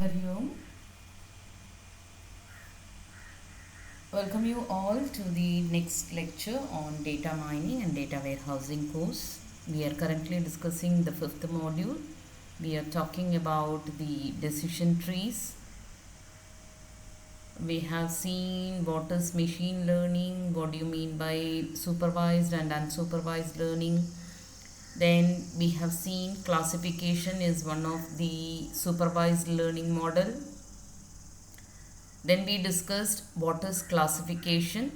Hari Om. Welcome you all to the next lecture on data mining and data warehousing course. We are currently discussing the fifth module. We are talking about the decision trees. We have seen what is machine learning, what do you mean by supervised and unsupervised learning. Then we have seen classification is one of the supervised learning model. Then we discussed what is classification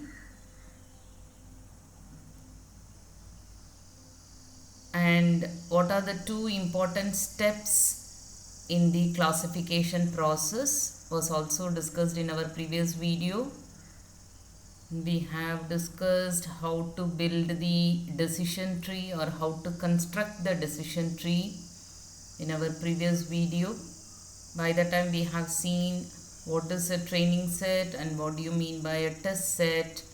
and what are the two important steps in the classification process was also discussed in our previous video. We have discussed how to build the decision tree or how to construct the decision tree in our previous video. By the time we have seen what is a training set and what do you mean by a test set,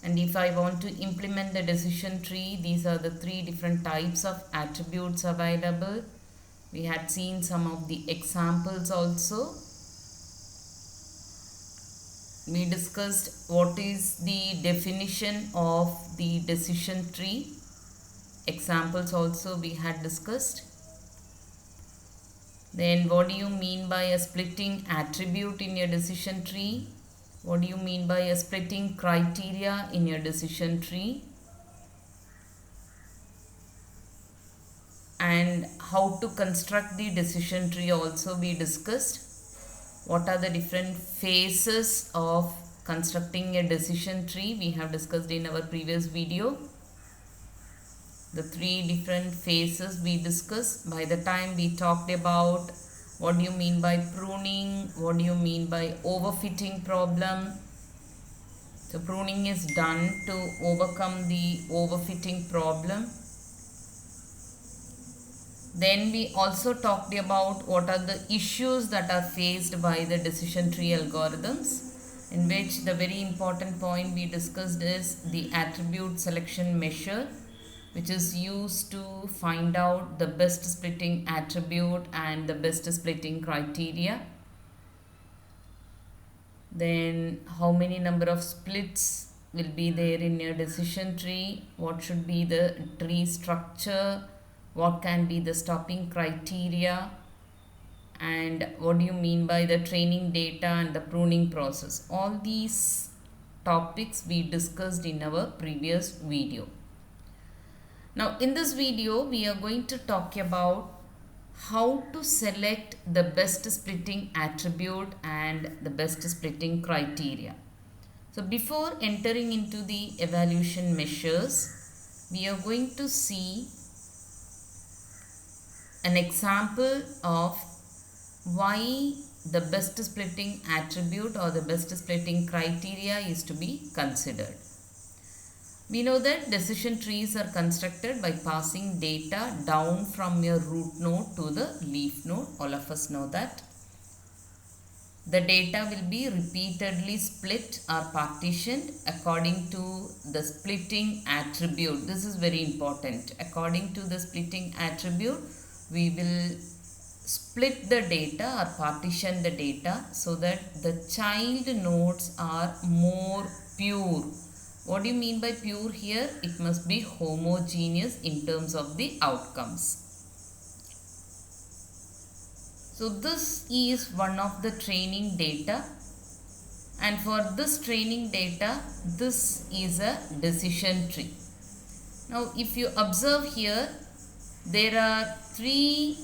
and if I want to implement the decision tree, these are the three different types of attributes available. We had seen some of the examples also. We discussed what is the definition of the decision tree. Examples also we had discussed. Then what do you mean by a splitting attribute in your decision tree? What do you mean by a splitting criteria in your decision tree? And how to construct the decision tree also we discussed. What are the different phases of constructing a decision tree? We have discussed in our previous video. The three different phases we discussed. By the time we talked about what do you mean by pruning, what do you mean by overfitting problem. So pruning is done to overcome the overfitting problem. Then we also talked about what are the issues that are faced by the decision tree algorithms, in which the very important point we discussed is the attribute selection measure, which is used to find out the best splitting attribute and the best splitting criteria. Then how many number of splits will be there in your decision tree, what should be the tree structure, what can be the stopping criteria, and what do you mean by the training data and the pruning process. All these topics we discussed in our previous video. Now in this video we are going to talk about how to select the best splitting attribute and the best splitting criteria. So before entering into the evaluation measures, we are going to see an example of why the best splitting attribute or the best splitting criteria is to be considered. We know that decision trees are constructed by passing data down from your root node to the leaf node. All of us know that. The data will be repeatedly split or partitioned according to the splitting attribute. This is very important. According to the splitting attribute, we will split the data or partition the data so that the child nodes are more pure. What do you mean by pure here? It must be homogeneous in terms of the outcomes. So this is one of the training data, and for this training data, this is a decision tree. Now if you observe here, there are three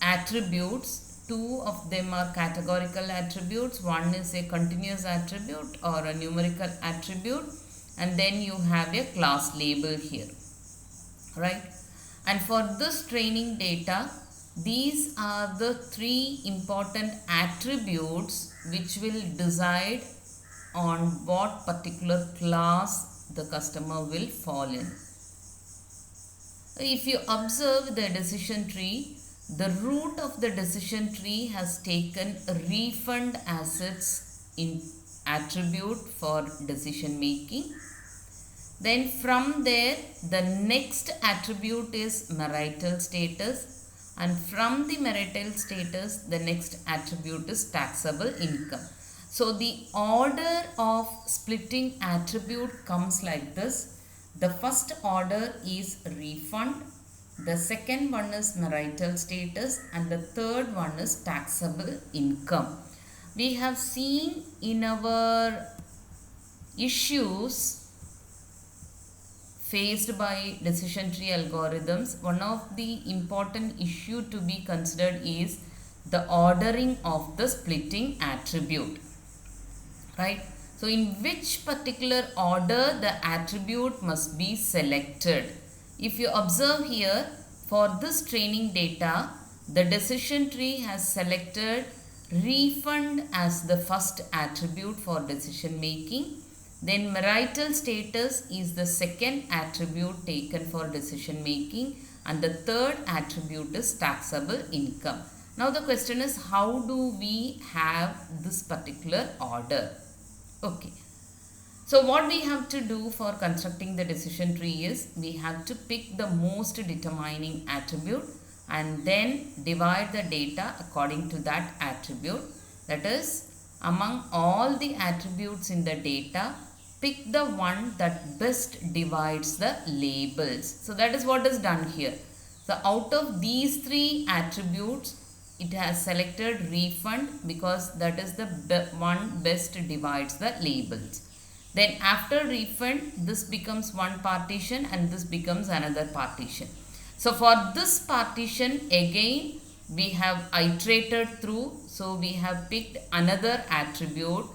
attributes. Two of them are categorical attributes. One is a continuous attribute or a numerical attribute, and then you have a class label here, right? And for this training data, these are the three important attributes which will decide on what particular class the customer will fall in. If you observe the decision tree, the root of the decision tree has taken refund assets in attribute for decision making. Then from there, the next attribute is marital status, and from the marital status the next attribute is taxable income. So the order of splitting attribute comes like this. The first order is refund, the second one is marital status, and the third one is taxable income. We have seen in our issues faced by decision tree algorithms, one of the important issue to be considered is the ordering of the splitting attribute, right? So in which particular order the attribute must be selected. If you observe here, for this training data, the decision tree has selected refund as the first attribute for decision making. Then marital status is the second attribute taken for decision making, and the third attribute is taxable income. Now the question is, how do we have this particular order? Okay. So what we have to do for constructing the decision tree is, we have to pick the most determining attribute and then divide the data according to that attribute. That is, among all the attributes in the data, pick the one that best divides the labels. So that is what is done here. So out of these three attributes, it has selected refund because that is the one best divides the labels. Then after refund, this becomes one partition and this becomes another partition. So for this partition, again we have iterated through. So we have picked another attribute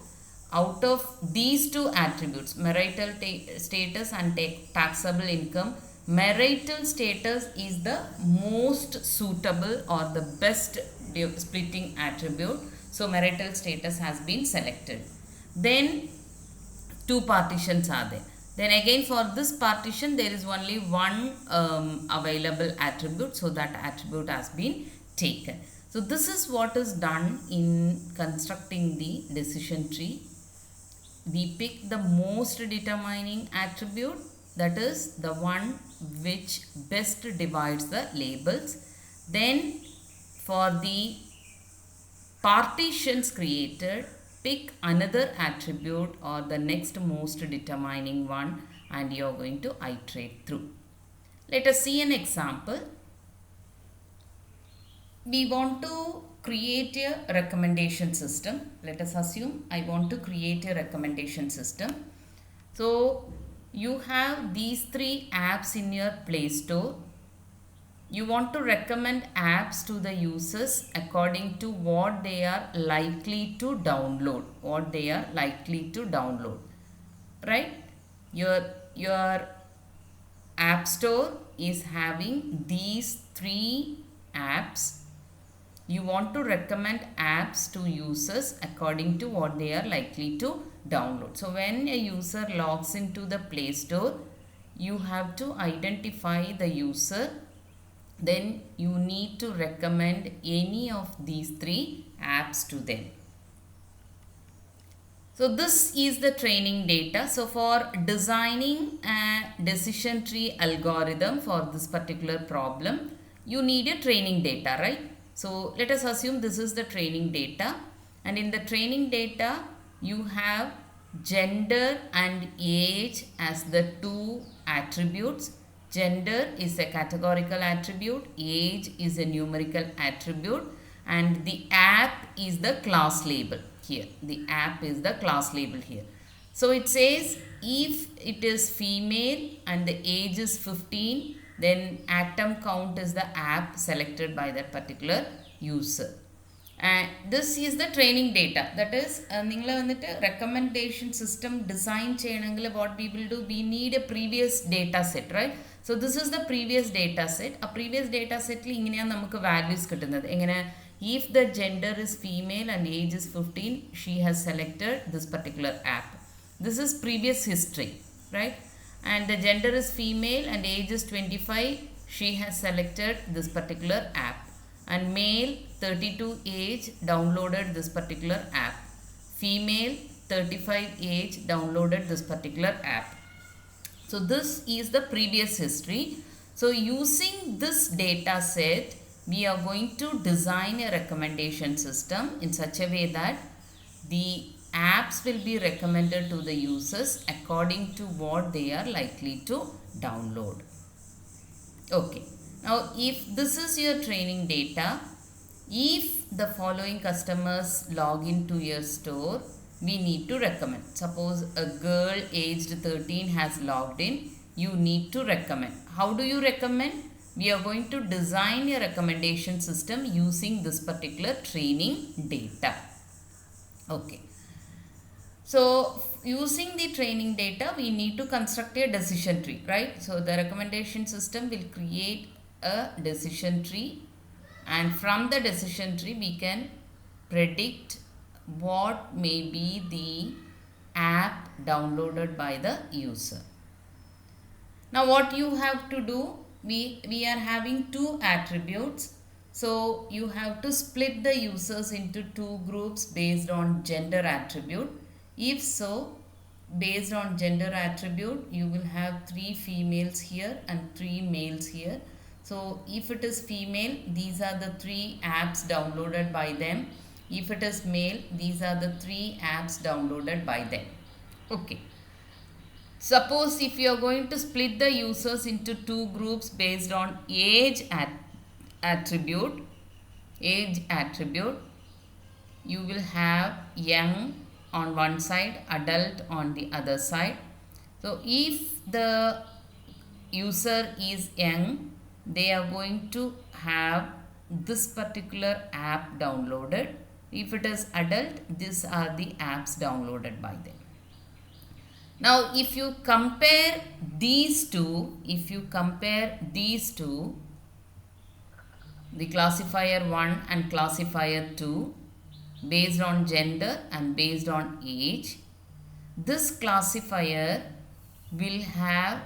out of these two attributes, marital status and taxable income. Marital status is the most suitable or the best splitting attribute. So marital status has been selected. Then two partitions are there. Then again for this partition there is only one available attribute. So that attribute has been taken. So this is what is done in constructing the decision tree. We pick the most determining attribute, that is the one which best divides the labels. Then for the partitions created, pick another attribute or the next most determining one and you are going to iterate through. Let us see an example. We want to create a recommendation system. Let us assume I want to create a recommendation system. So you have these three apps in your Play Store. You want to recommend apps to the users according to what they are likely to download. Right? Your App Store is having these three apps. You want to recommend apps to users according to what they are likely to download. So when a user logs into the Play Store, you have to identify the user. Then you need to recommend any of these three apps to them. So this is the training data. So for designing a decision tree algorithm for this particular problem, you need a training data, right? So let us assume this is the training data, and in the training data you have gender and age as the two attributes. Gender is a categorical attribute, age is a numerical attribute, and the app is the class label here. The app is the class label here. So it says if it is female and the age is 15, then atom count is the app selected by that particular user. And this is the training data. That is, recommendation system design cheyanengil what we will do, we need a previous data set, right? So this is the previous data set. A previous data set li ingane namukku values kittunnathu engane, if the gender is female and age is 15, she has selected this particular app. This is previous history, right? And the gender is female and age is 25, she has selected this particular app. And male 32 age downloaded this particular app. Female 35 age downloaded this particular app. So this is the previous history. So using this data set, we are going to design a recommendation system in such a way that the apps will be recommended to the users according to what they are likely to download. Okay. Now, if this is your training data, if the following customers log into your store, we need to recommend. Suppose a girl aged 13 has logged in, you need to recommend. How do you recommend? We are going to design a recommendation system using this particular training data. Okay. So, using the training data, we need to construct a decision tree, right? So, the recommendation system will create a decision tree, and from the decision tree, we can predict what may be the app downloaded by the user. Now, what you have to do, we are having two attributes. So, you have to split the users into two groups based on gender attribute. If so, based on gender attribute, you will have 3 females here and 3 males here. So, if it is female, these are the 3 apps downloaded by them. If it is male, these are the 3 apps downloaded by them. Okay. Suppose if you are going to split the users into 2 groups based on age attribute, you will have young on one side, adult on the other side. So, if the user is young, they are going to have this particular app downloaded. If it is adult, these are the apps downloaded by them. Now, if you compare these two, the classifier 1 and classifier 2, based on gender and based on age, this classifier will have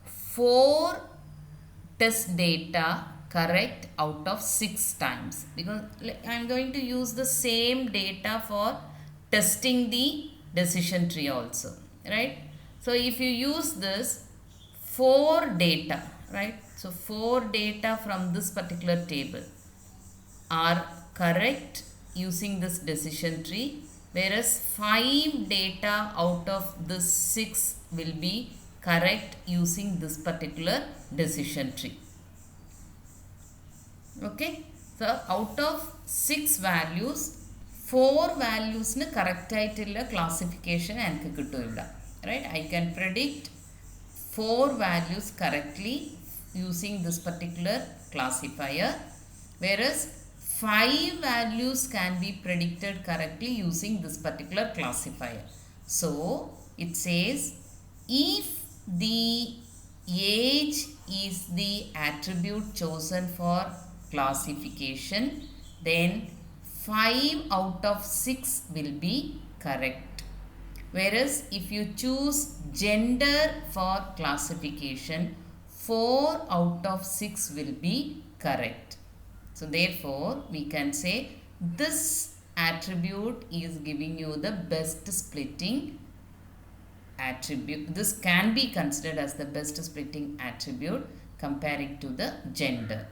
4 test data correct out of 6 times, because I am going to use the same data for testing the decision tree also, right? So, if you use this 4 data, right? So, 4 data from this particular table are correct using this decision tree, whereas 5 data out of this 6 will be correct using this particular decision tree. Okay. So, out of 6 values, 4 values ne correct aayittulla classification enakku kittu ivida, right? I can predict 4 values correctly using this particular classifier, whereas 5 values can be predicted correctly using this particular classifier. So, it says if the age is the attribute chosen for classification, then 5 out of 6 will be correct. Whereas if you choose gender for classification, 4 out of 6 will be correct. So, therefore, we can say this attribute is giving you the best splitting attribute. This can be considered as the best splitting attribute comparing to the gender.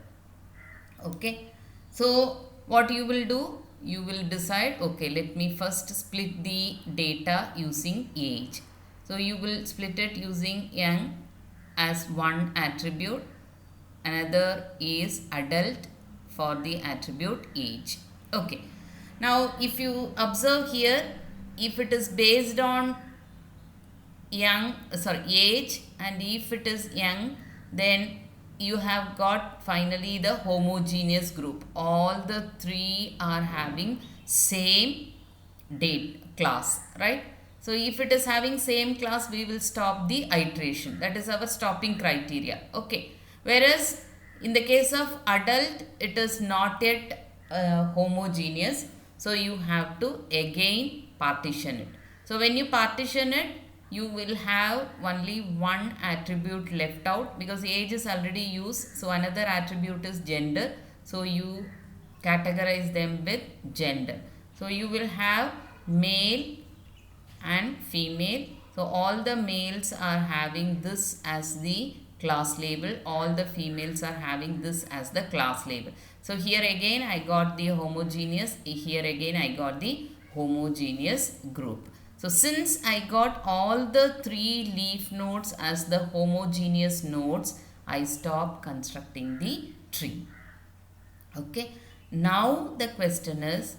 Okay. So, what you will do? You will decide, okay, let me first split the data using age. So, you will split it using young as one attribute, another is adult for the attribute age. Okay. Now, if you observe here, if it is based on age, and if it is young, then you have got finally the homogeneous group. All the 3 are having same date class, right? So, if it is having same class, we will stop the iteration. That is our stopping criteria. Okay. Whereas, in the case of adult, it is not yet homogeneous. So, you have to again partition it. So, when you partition it, you will have only one attribute left out, because age is already used. So, another attribute is gender. So, you categorize them with gender. So, you will have male and female. So, all the males are having this as the class label. All the females are having this as the class label. So here again I got the homogeneous, here again I got the homogeneous group. So since I got all the 3 leaf nodes as the homogeneous nodes, I stop constructing the tree. Okay. Now the question is,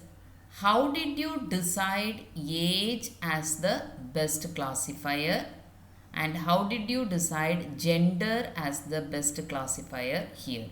how did you decide age as the best classifier? And how did you decide gender as the best classifier here?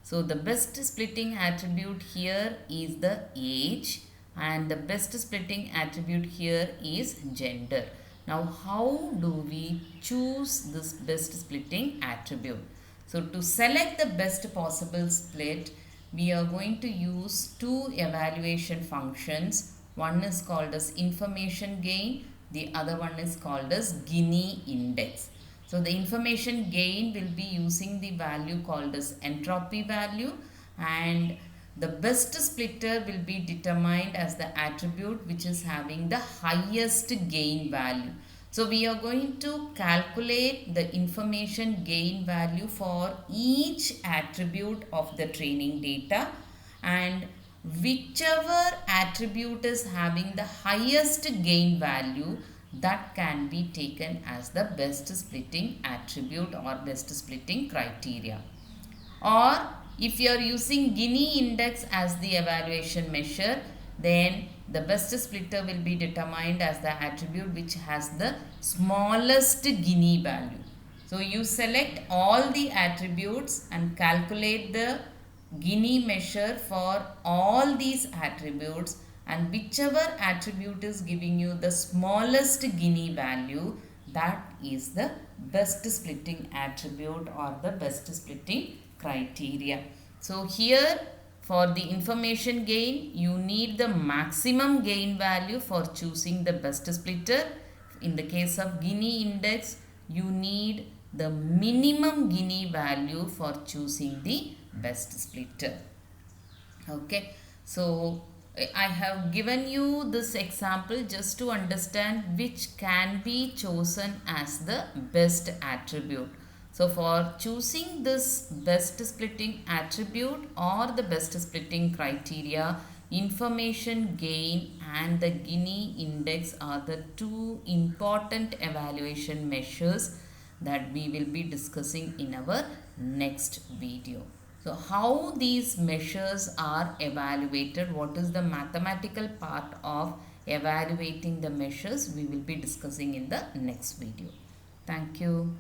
So the best splitting attribute here is the age, and the best splitting attribute here is gender. Now how do we choose this best splitting attribute? So to select the best possible split, we are going to use 2 evaluation functions. One is called as information gain, the other one is called as Gini index. So the information gain will be using the value called as entropy value, and the best splitter will be determined as the attribute which is having the highest gain value. So we are going to calculate the information gain value for each attribute of the training data, and whichever attribute is having the highest gain value, that can be taken as the best splitting attribute or best splitting criteria. Or if you are using Gini index as the evaluation measure, then the best splitter will be determined as the attribute which has the smallest Gini value. So you select all the attributes and calculate the Gini measure for all these attributes, and whichever attribute is giving you the smallest Gini value, that is the best splitting attribute or the best splitting criteria. So here for the information gain, you need the maximum gain value for choosing the best splitter. In the case of Gini index, you need the minimum Gini value for choosing the best splitter. Okay, so I have given you this example just to understand which can be chosen as the best attribute. So for choosing this best splitting attribute or the best splitting criteria, information gain and the Gini index are the 2 important evaluation measures that we will be discussing in our next video. So how these measures are evaluated, what is the mathematical part of evaluating the measures, we will be discussing in the next video. Thank you.